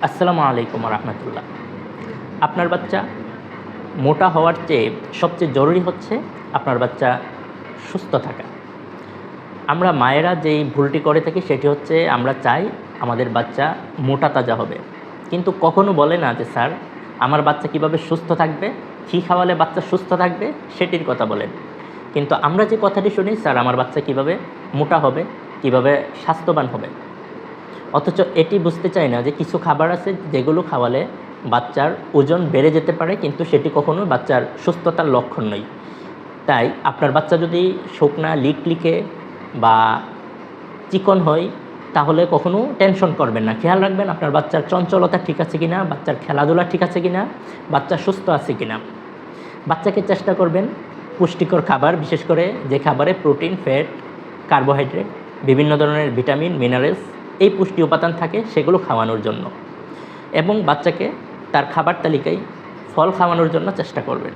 আসসালামু আলাইকুম রহমতুল্লাহ। আপনার বাচ্চা মোটা হওয়ার চেয়ে সবচেয়ে জরুরি হচ্ছে আপনার বাচ্চা সুস্থ থাকা। আমরা মায়েরা যেই ভুলটি করে থাকি সেটি হচ্ছে আমরা চাই আমাদের বাচ্চা মোটা তাজা হবে, কিন্তু কখনো বলে না যে স্যার আমার বাচ্চা কিভাবে সুস্থ থাকবে, কী খাওয়ালে বাচ্চা সুস্থ থাকবে সেটির কথা বলেন। কিন্তু আমরা যে কথাটি শুনি স্যার আমার বাচ্চা কিভাবে মোটা হবে, কিভাবে স্বাস্থ্যবান হবে, অথচ এটি বুঝতে চাই না যে কিছু খাবার আছে যেগুলো খাওয়ালে বাচ্চার ওজন বেড়ে যেতে পারে, কিন্তু সেটি কখনো বাচ্চার সুস্থতার লক্ষণ নয়। তাই আপনার বাচ্চা যদি শুকনা লিকলিকে বা চিকন হয় তাহলে কখনো টেনশন করবেন না, খেয়াল রাখবেন আপনার বাচ্চার চঞ্চলতা ঠিক আছে কিনা, বাচ্চার খেলাধুলা ঠিক আছে কিনা, বাচ্চা সুস্থ আছে কিনা। বাচ্চাকে চেষ্টা করবেন পুষ্টিকর খাবার, বিশেষ করে যে খাবারে প্রোটিন, ফ্যাট, কার্বোহাইড্রেট, বিভিন্ন ধরনের ভিটামিন, মিনারেলস এই পুষ্টি উপাদান থাকে সেগুলো খাওয়ানোর জন্য, এবং বাচ্চাকে তার খাবার তালিকায় ফল খাওয়ানোর জন্য চেষ্টা করবেন।